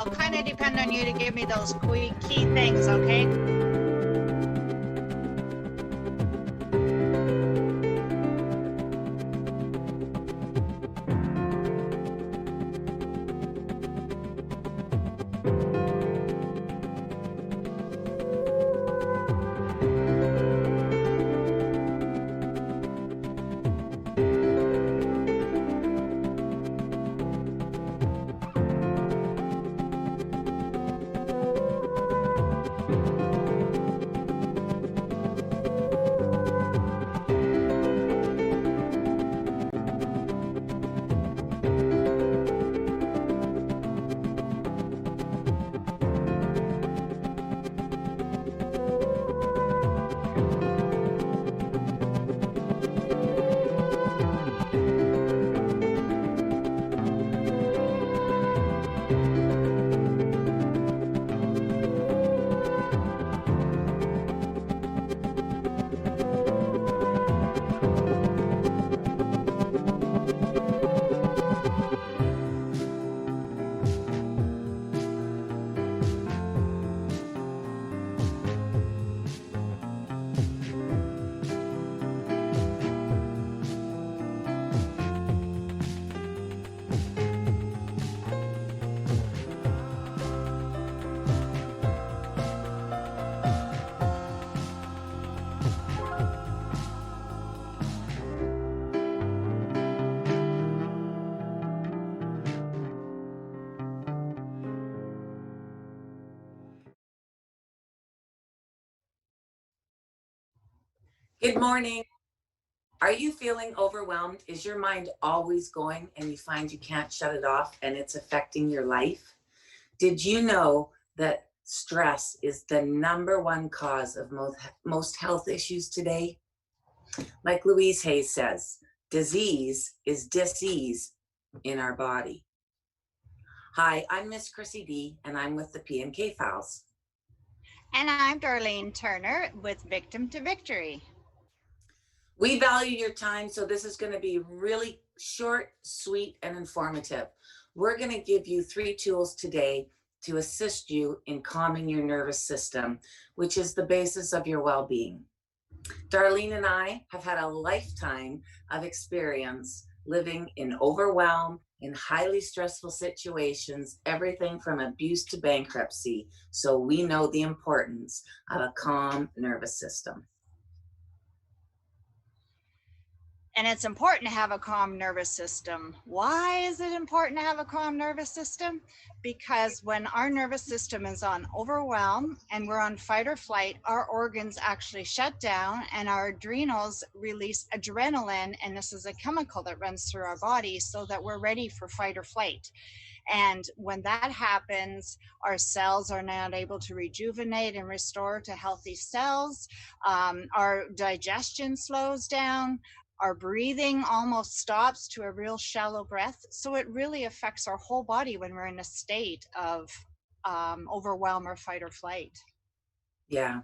I'll kind of depend on you to give me those key things, okay? Good morning. Are you feeling overwhelmed? Is your mind always going and you find you can't shut it off and it's affecting your life? Did you know that stress is the #1 cause of most health issues today? Like Louise Hayes says, disease is dis-ease in our body. Hi, I'm Miss Chrissy D, and I'm with the P&K Files. And I'm Darlene Turner with Victim to Victory. We value your time, so this is going to be really short, sweet, and informative. We're going to give you 3 tools today to assist you in calming your nervous system, which is the basis of your well-being. Darlene and I have had a lifetime of experience living in overwhelm, in highly stressful situations, everything from abuse to bankruptcy. So we know the importance of a calm nervous system. And it's important to have a calm nervous system. Why is it important to have a calm nervous system? Because when our nervous system is on overwhelm and we're on fight or flight, our organs actually shut down and our adrenals release adrenaline. And this is a chemical that runs through our body so that we're ready for fight or flight. And when that happens, our cells are not able to rejuvenate and restore to healthy cells. Our digestion slows down. Our breathing almost stops to a real shallow breath. So it really affects our whole body when we're in a state of overwhelm or fight or flight. Yeah.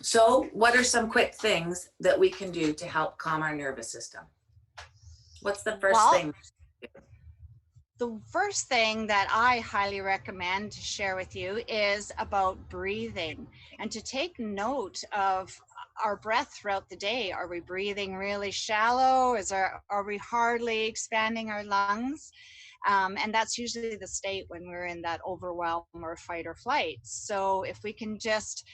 So what are some quick things that we can do to help calm our nervous system? What's the first thing? The first thing that I highly recommend to share with you is about breathing and to take note of our breath throughout the day. Are we breathing really shallow? Are we hardly expanding our lungs? And that's usually the state when we're in that overwhelm or fight or flight. So if we can just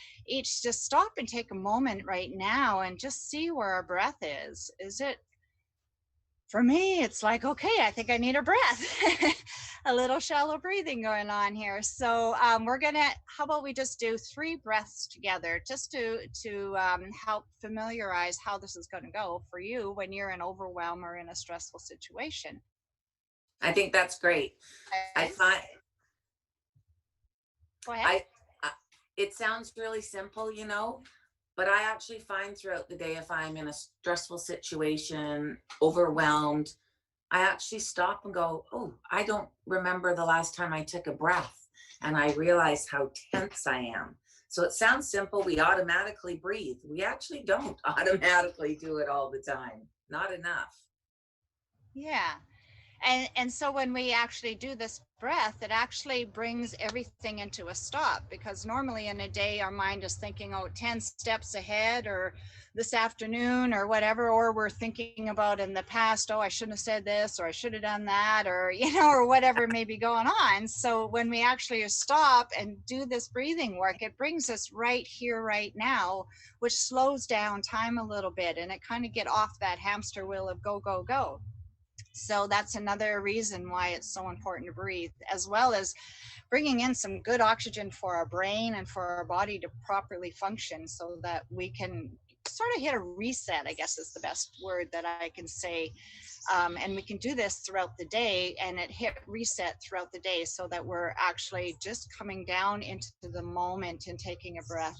stop and take a moment right now and just see where our breath is it, for me, it's like, okay, I think I need a breath, a little shallow breathing going on here. So how about we just do 3 breaths together just to help familiarize how this is going to go for you when you're in overwhelm or in a stressful situation. I think that's great. Okay. I find, Go ahead. it sounds really simple, but I actually find throughout the day, if I'm in a stressful situation, overwhelmed, I actually stop and go, oh, I don't remember the last time I took a breath. And I realize how tense I am. So it sounds simple. We automatically breathe. We actually don't automatically do it all the time. Not enough. Yeah. And so when we actually do this breath, it actually brings everything into a stop, because normally in a day our mind is thinking, oh, 10 steps ahead, or this afternoon, or whatever, or we're thinking about in the past, oh, I shouldn't have said this, or I should have done that, or or whatever may be going on. So when we actually stop and do this breathing work, it brings us right here, right now, which slows down time a little bit, and it kind of get off that hamster wheel of go, go, go. So that's another reason why it's so important to breathe, as well as bringing in some good oxygen for our brain and for our body to properly function, so that we can sort of hit a reset, I guess is the best word that I can say. And we can do this throughout the day, and it hit reset throughout the day, so that we're actually just coming down into the moment and taking a breath.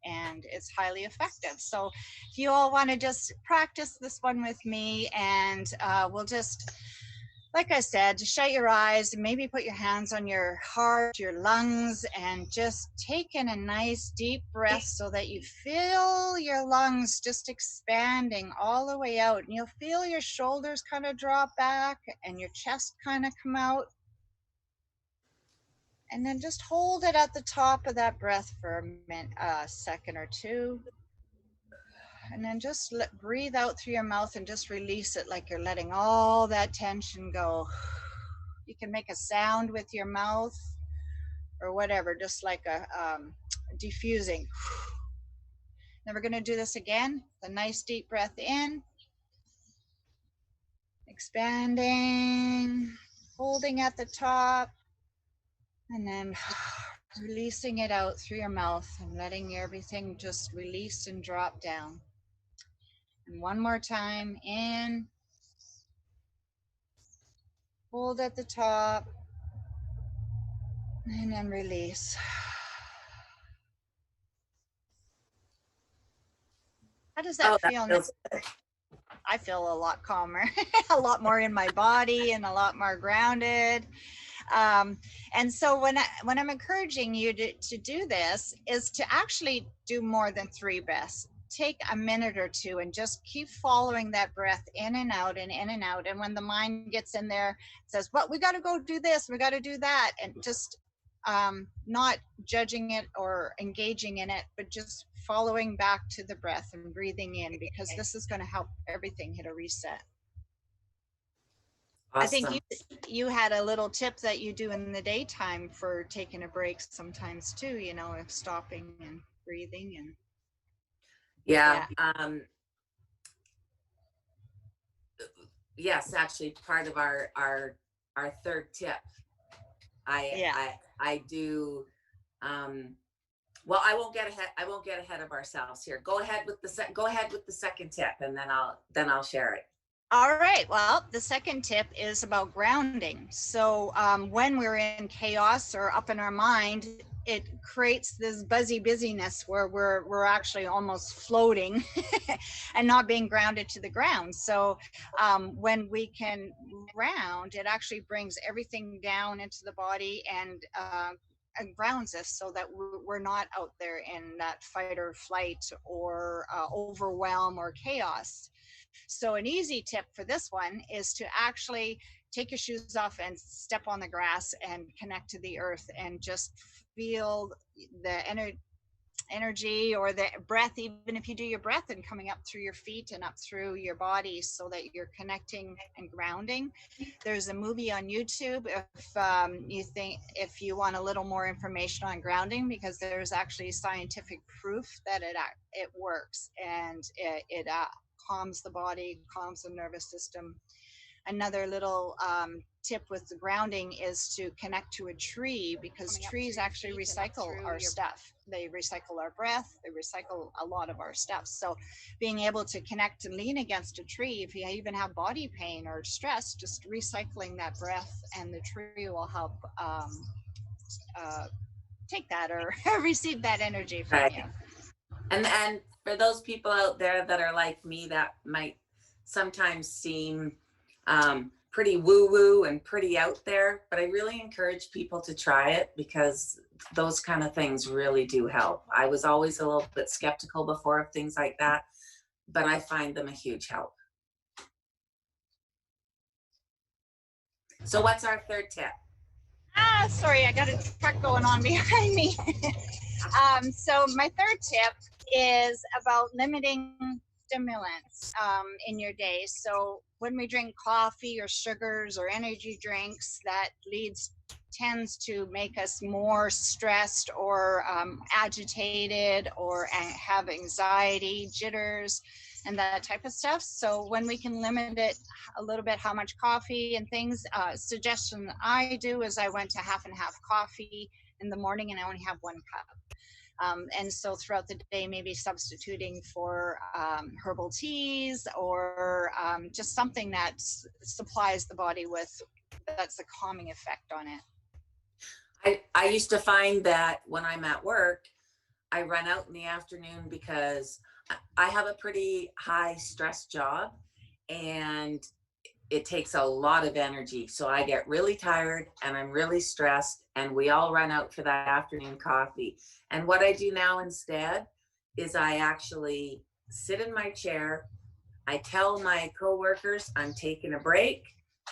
And it's highly effective. So if you all want to just practice this one with me, and we'll just, like I said, just shut your eyes and maybe put your hands on your heart, your lungs, and just take in a nice deep breath, so that you feel your lungs just expanding all the way out. And you'll feel your shoulders kind of drop back and your chest kind of come out. And then just hold it at the top of that breath for a second or two. And then just breathe out through your mouth and just release it, like you're letting all that tension go. You can make a sound with your mouth or whatever, just like a diffusing. Then we're going to do this again. A nice deep breath in, expanding, holding at the top, and then releasing it out through your mouth and letting everything just release and drop down. And one more time, in, hold at the top, and then release. How does that Oh, that feel now? feels good. I feel a lot calmer, a lot more in my body, and a lot more grounded. And so when I'm encouraging you to do this, is to actually do more than 3 breaths. Take a minute or two and just keep following that breath in and out and in and out. And when the mind gets in there, says, well, we got to go do this, we got to do that, and just not judging it or engaging in it, but just following back to the breath and breathing in, because this is going to help everything hit a reset. I think Awesome. you had a little tip that you do in the daytime for taking a break sometimes too, of stopping and breathing. And Yeah. yeah. Yes, actually part of our third tip. Yeah. I do well, I won't get ahead of ourselves here. Go ahead with the second tip, and then I'll share it. All right. Well, the second tip is about grounding. So when we're in chaos or up in our mind, it creates this buzzy busyness where we're actually almost floating and not being grounded to the ground. So when we can ground, it actually brings everything down into the body and grounds us, so that we're not out there in that fight or flight or overwhelm or chaos. So an easy tip for this one is to actually take your shoes off and step on the grass and connect to the earth, and just feel the energy or the breath, even if you do your breath and coming up through your feet and up through your body, so that you're connecting and grounding. There's a movie on YouTube if you want a little more information on grounding, because there's actually scientific proof that it works, and it calms the body, calms the nervous system. Another little tip with the grounding is to connect to a tree, because trees actually recycle our stuff. They recycle our breath, they recycle a lot of our stuff. So being able to connect and lean against a tree, if you even have body pain or stress, just recycling that breath, and the tree will help take that or receive that energy from Right. you. And for those people out there that are like me, that might sometimes seem pretty woo woo and pretty out there, but I really encourage people to try it, because those kind of things really do help. I was always a little bit skeptical before of things like that, but I find them a huge help. So what's our third tip? Sorry, I got a truck going on behind me. So my third tip is about limiting stimulants in your day. So when we drink coffee or sugars or energy drinks, that tends to make us more stressed or agitated or have anxiety, jitters, and that type of stuff. So when we can limit it a little bit, how much coffee and things, suggestion I do is I went to half and half coffee in the morning and I only have 1 cup. And so throughout the day, maybe substituting for herbal teas or just something that supplies the body with, that's a calming effect on it. I used to find that when I'm at work, I run out in the afternoon because I have a pretty high stress job and it takes a lot of energy. So I get really tired and I'm really stressed, and we all run out for that afternoon coffee. And what I do now instead is I actually sit in my chair. I tell my coworkers I'm taking a break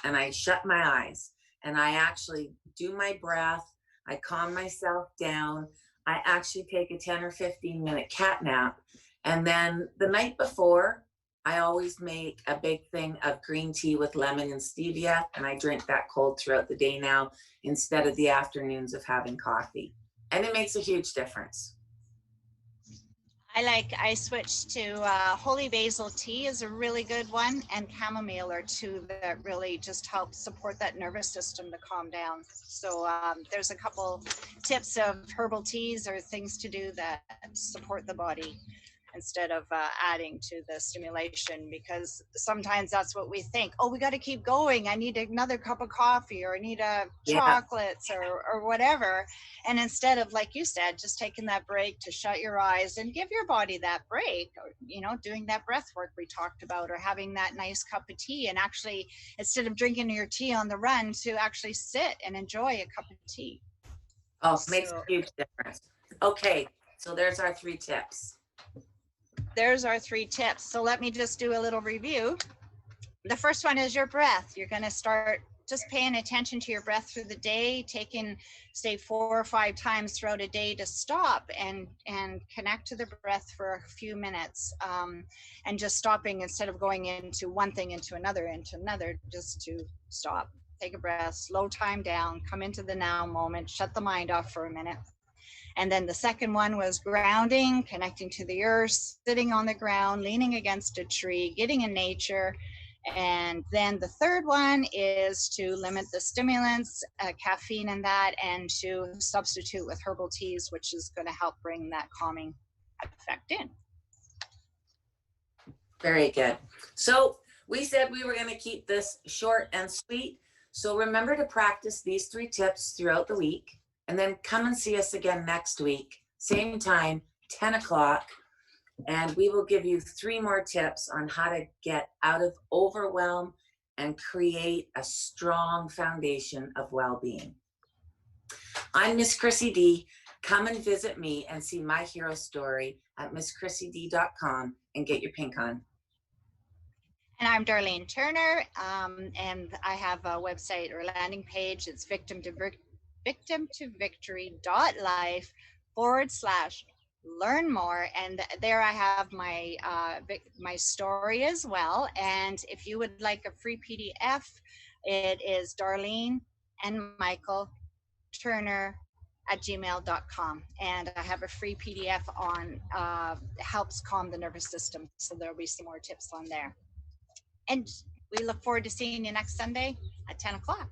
and I shut my eyes and I actually do my breath. I calm myself down. I actually take a 10 or 15-minute cat nap. And then the night before, I always make a big thing of green tea with lemon and stevia, and I drink that cold throughout the day now instead of the afternoons of having coffee. And it makes a huge difference. I switched to holy basil tea is a really good one, and chamomile are two that really just help support that nervous system to calm down. So there's a couple tips of herbal teas or things to do that support the body instead of adding to the stimulation, because sometimes that's what we think. Oh, we got to keep going. I need another cup of coffee, or I need chocolates or whatever. And instead of, like you said, just taking that break to shut your eyes and give your body that break, or, doing that breath work we talked about, or having that nice cup of tea, and actually, instead of drinking your tea on the run, to actually sit and enjoy a cup of tea. Oh, makes a huge difference. Okay, so there's our 3 tips. There's our 3 tips. So let me just do a little review. The first one is your breath. You're going to start just paying attention to your breath through the day, taking, say, 4 or 5 times throughout a day to stop and connect to the breath for a few minutes, and just stopping instead of going into one thing, into another, just to stop, take a breath, slow time down, come into the now moment, shut the mind off for a minute. And then the second one was grounding, connecting to the earth, sitting on the ground, leaning against a tree, getting in nature. And then the third one is to limit the stimulants, caffeine and that, and to substitute with herbal teas, which is going to help bring that calming effect in. Very good. So we said we were going to keep this short and sweet. So remember to practice these 3 tips throughout the week. And then come and see us again next week, same time, 10 o'clock. And we will give you 3 more tips on how to get out of overwhelm and create a strong foundation of well-being. I'm Miss Chrissy D. Come and visit me and see my hero story at misschrissyd.com and get your pink on. And I'm Darlene Turner, and I have a website or landing page. It's victimtovictory.life/learn more, and there I have my story as well. And if you would like a free PDF, it is Darlene and Michael Turner at gmail.com, and I have a free PDF on helps calm the nervous system, so there'll be some more tips on there. And we look forward to seeing you next Sunday at 10 o'clock.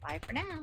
Bye for now.